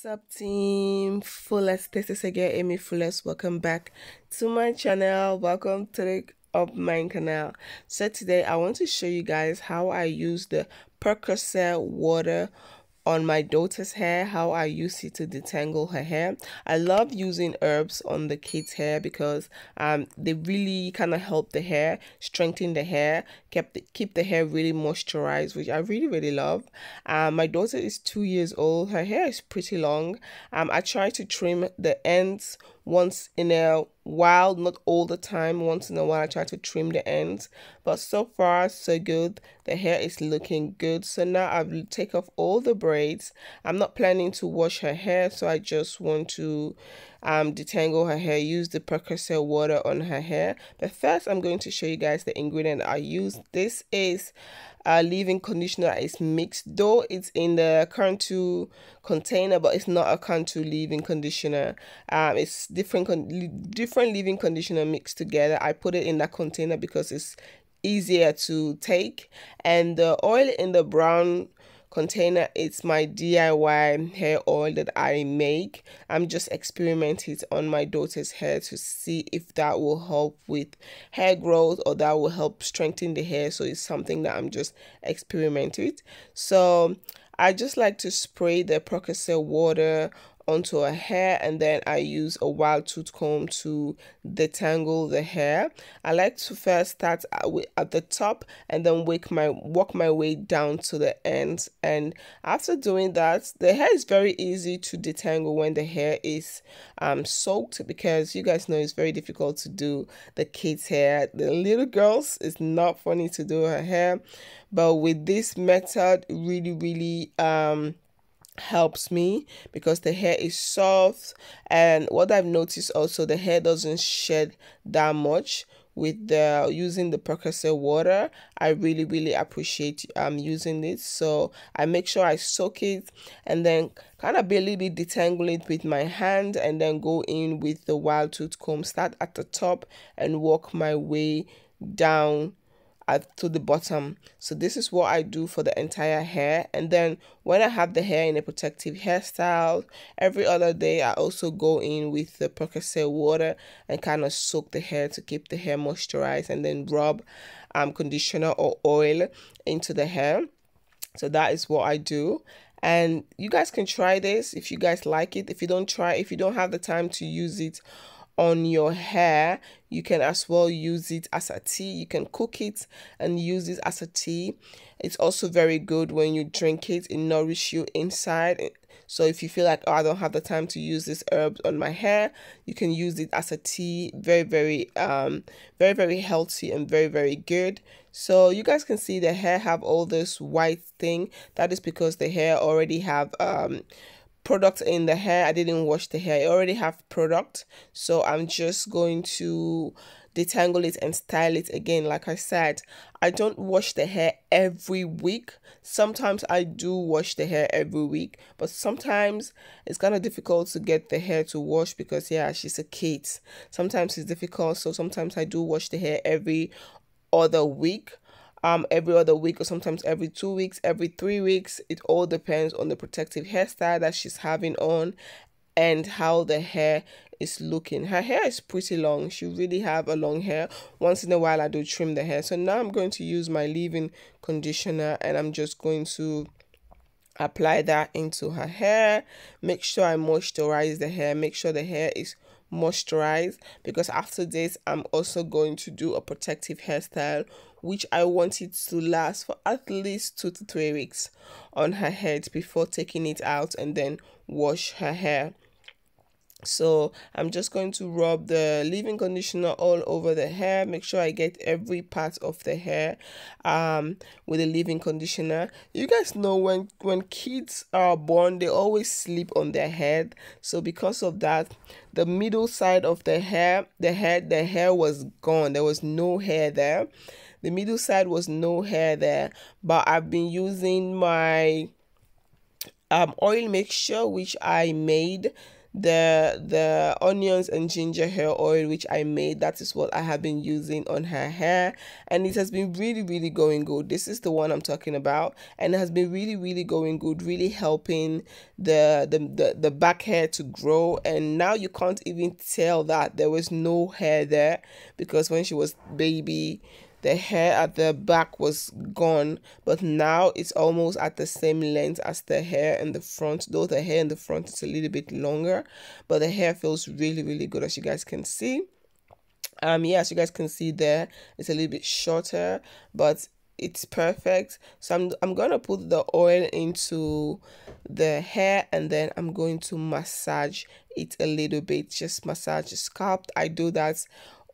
What's up, team? Fullest, this is again amifullest. Welcome back to my channel. Welcome to the of my canal. So today I want to show you guys how I use the Prekese water on my daughter's hair, how I use it to detangle her hair. I love using herbs on the kids' hair because they really kind of help the hair, strengthen the hair, keep the hair really moisturized, which I really love. My daughter is 2 years old. Her hair is pretty long. I try to trim the ends once in a while, not all the time. Once in a while I try to trim the ends, but so far so good. The hair is looking good. So now I will take off all the braids. I'm not planning to wash her hair, so I just want to detangle her hair, use the Prekese water on her hair. But first I'm going to show you guys the ingredient I use. This is a leave-in conditioner. Is mixed, though it's in the Cantu container, but it's not a Cantu leave-in conditioner. It's different leave-in conditioner mixed together. I put it in that container because it's easier to take. And the oil in the brown container, it's my DIY hair oil that I make. I'm just experimenting it on my daughter's hair to see if that will help with hair growth or that will help strengthen the hair. So it's something that I'm just experimenting with. So I just like to spray the Prekese water onto her hair, and then I use a wild tooth comb to detangle the hair. I like to first start at the top and then work my way down to the ends. And after doing that, the hair is very easy to detangle when the hair is soaked, because you guys know it's very difficult to do the kids' hair. The little girls, it's not funny to do her hair, but with this method, really helps me because the hair is soft. And what I've noticed also, the hair doesn't shed that much with the using the Prekese water. I really appreciate using it. So I make sure I soak it and then kind of a little bit detangle it with my hand, and then go in with the wild tooth comb, start at the top and work my way down to the bottom. So this is what I do for the entire hair. And then when I have the hair in a protective hairstyle, every other day I also go in with the Prekese water and kind of soak the hair to keep the hair moisturized, and then rub conditioner or oil into the hair. So that is what I do. And you guys can try this if you guys like it. If you don't have the time to use it on your hair, you can as well use it as a tea. You can cook it and use it as a tea. It's also very good when you drink it. It nourishes you inside. So if you feel like, oh, I don't have the time to use this herb on my hair, you can use it as a tea. Very healthy and very good. So you guys can see the hair have all this white thing. That is because the hair already have product in the hair. I didn't wash the hair. I already have product, so I'm just going to detangle it and style it again. Like I said, I don't wash the hair every week. Sometimes I do wash the hair every week, but sometimes it's kind of difficult to get the hair to wash because, yeah, she's a kid. Sometimes it's difficult, so sometimes I do wash the hair every other week. Or sometimes every 2 weeks, every 3 weeks. It all depends on the protective hairstyle that she's having on and how the hair is looking. Her hair is pretty long. She really have a long hair. Once in a while I do trim the hair. So now I'm going to use my leave-in conditioner, and I'm just going to apply that into her hair. Make sure I moisturize the hair. Make sure the hair is moisturized, because after this I'm also going to do a protective hairstyle, which I want it to last for at least 2 to 3 weeks on her head before taking it out and then wash her hair. So I'm just going to rub the leave-in conditioner all over the hair. Make sure I get every part of the hair with the leave-in conditioner. You guys know when kids are born, they always sleep on their head. So because of that, the middle side of the hair, the hair was gone. There was no hair there. The middle side was no hair there. But I've been using my oil mixture, which I made the onions and ginger hair oil which I made. That is what I have been using on her hair, and it has been really going good. This is the one I'm talking about, and it has been really going good, really helping the back hair to grow. And now you can't even tell that there was no hair there, because when she was baby, the hair at the back was gone, but now it's almost at the same length as the hair in the front, though the hair in the front is a little bit longer, but the hair feels really good, as you guys can see. Yeah, as you guys can see there, it's a little bit shorter, but it's perfect. So I'm gonna put the oil into the hair, and then I'm going to massage it a little bit, just massage the scalp. I do that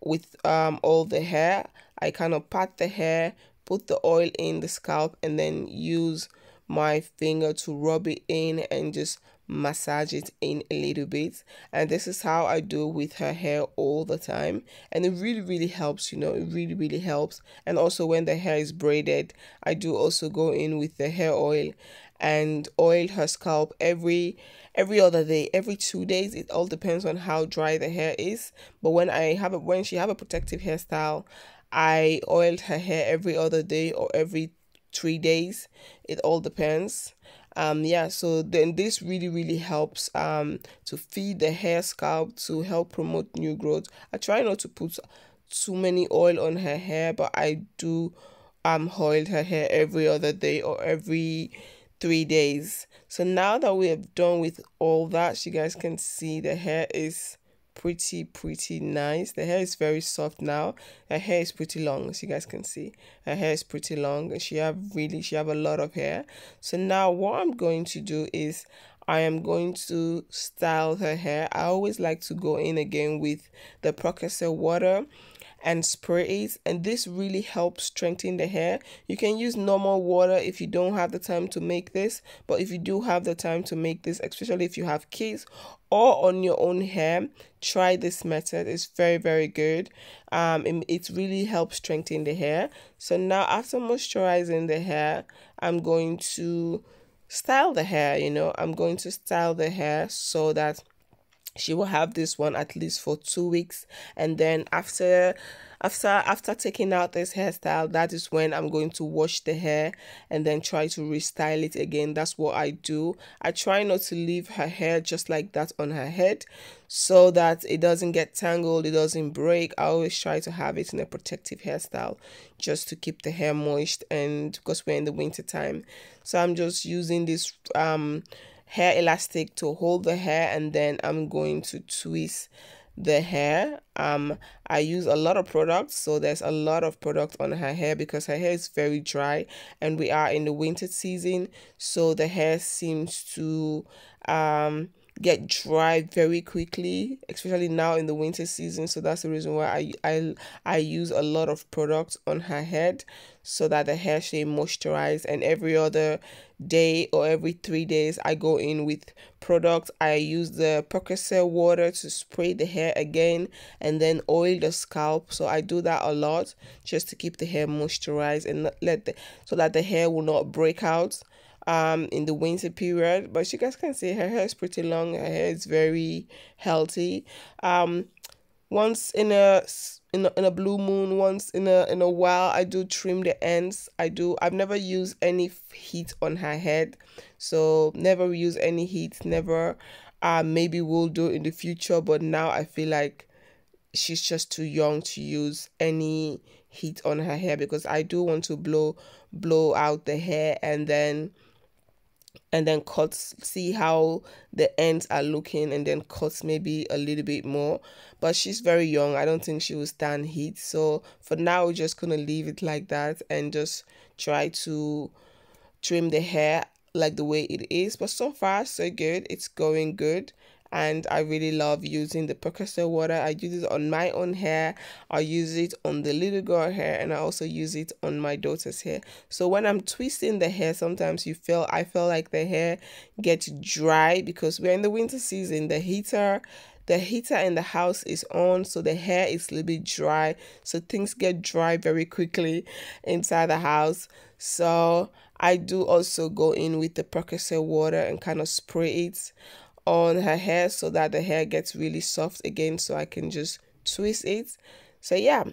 with all the hair. I kind of pat the hair, put the oil in the scalp, and then use my finger to rub it in and just massage it in a little bit. And this is how I do with her hair all the time, and it really helps, you know. It really helps. And also when the hair is braided, I do also go in with the hair oil and oil her scalp every other day, every 2 days. It all depends on how dry the hair is. But when she have a protective hairstyle, I oiled her hair every other day or every 3 days. It all depends. Yeah, so then this really helps to feed the hair scalp, to help promote new growth. I try not to put too many oil on her hair, but I do oil her hair every other day or every 3 days. So now that we have done with all that, you guys can see the hair is pretty nice. The hair is very soft now. Her hair is pretty long, as you guys can see. Her hair is pretty long, and she have a lot of hair. So now what I'm going to do is I am going to style her hair. I always like to go in again with the Prekese water and spray it, and this really helps strengthen the hair. You can use normal water if you don't have the time to make this, but if you do have the time to make this, especially if you have kids or on your own hair, try this method. It's very good. It really helps strengthen the hair. So now after moisturizing the hair, I'm going to style the hair. You know, I'm going to style the hair so that she will have this one at least for 2 weeks, and then after taking out this hairstyle, that is when I'm going to wash the hair and then try to restyle it again. That's what I do. I try not to leave her hair just like that on her head, so that it doesn't get tangled, it doesn't break. I always try to have it in a protective hairstyle just to keep the hair moist, and because we're in the winter time. So I'm just using this hair elastic to hold the hair, and then I'm going to twist the hair. I use a lot of products, so there's a lot of product on her hair because her hair is very dry, and we are in the winter season, so the hair seems to get dry very quickly, especially now in the winter season. So that's the reason why I use a lot of products on her head, so that the hair stay moisturized. And every other day or every 3 days, I go in with product. I use the Prekese water to spray the hair again, and then oil the scalp. So I do that a lot just to keep the hair moisturized and not so that the hair will not break out in the winter period. But you guys can see her hair is pretty long. Her hair is very healthy. Once in a blue moon, once in a while, I do trim the ends. I've never used any heat on her head, so never use any heat, never. Maybe we'll do in the future, but now I feel like she's just too young to use any heat on her hair, because I do want to blow out the hair and then cut, see how the ends are looking, and then cut maybe a little bit more. But she's very young. I don't think she will stand heat, so for now we're just gonna leave it like that and just try to trim the hair like the way it is. But so far so good, it's going good, and I really love using the Prekese water. I use it on my own hair, I use it on the little girl hair, and I also use it on my daughter's hair. So when I'm twisting the hair, sometimes I feel like the hair gets dry because we're in the winter season. The heater in the house is on, so the hair is a little bit dry, so things get dry very quickly inside the house. So I do also go in with the Prekese water and kind of spray it on her hair so that the hair gets really soft again, so I can just twist it. So yeah,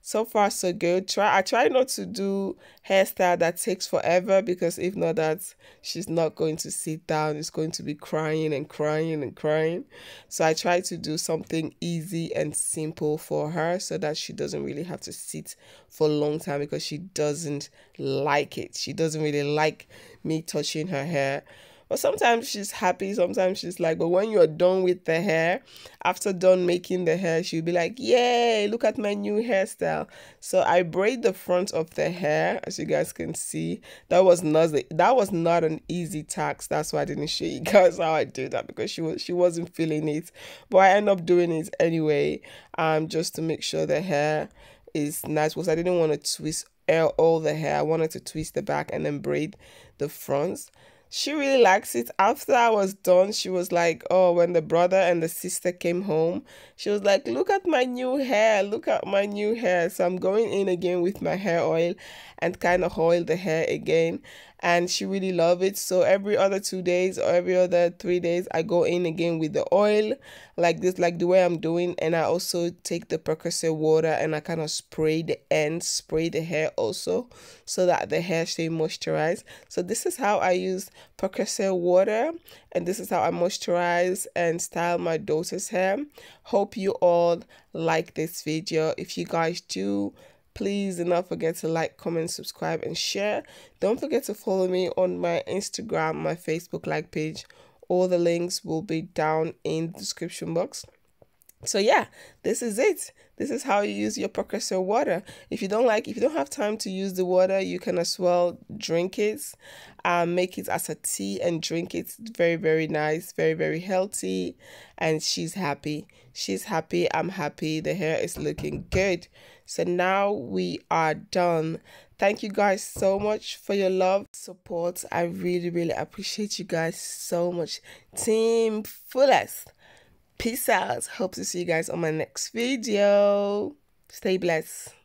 so far so good. I try not to do hairstyle that takes forever, because if not, that she's not going to sit down. It's going to be crying and crying and crying. So I try to do something easy and simple for her, so that she doesn't really have to sit for a long time, because she doesn't like it. She doesn't really like me touching her hair. But sometimes she's happy, sometimes she's like, but when you're done with the hair, after done making the hair, she'll be like, yay, look at my new hairstyle. So I braid the front of the hair, as you guys can see. That was not an easy task. That's why I didn't show you guys how I do that, because she wasn't feeling it. But I end up doing it anyway, just to make sure the hair is nice, because I didn't want to twist all the hair. I wanted to twist the back and then braid the fronts. She really likes it. After I was done, she was like, oh, when the brother and the sister came home, she was like, look at my new hair, look at my new hair. So I'm going in again with my hair oil and kind of oil the hair again, and she really loved it. So every other 2 days or every other 3 days, I go in again with the oil like this, like the way I'm doing. And I also take the Prekese water and I kind of spray the ends, spray the hair also, so that the hair stay moisturized. So this is how I use Prekese water, and this is how I moisturize and style my daughter's hair. Hope you all like this video. If you guys do, please do not forget to like, comment, subscribe, and share. Don't forget to follow me on my Instagram, my Facebook like page. All the links will be down in the description box. So yeah, this is it. This is how you use your Prekese water. If you don't have time to use the water, you can as well drink it, make it as a tea and drink it. Very, very nice, very, very healthy. And she's happy. She's happy. I'm happy. The hair is looking good. So now we are done. Thank you guys so much for your love, support. I really, really appreciate you guys so much. Team Fullest. Peace out. Hope to see you guys on my next video. Stay blessed.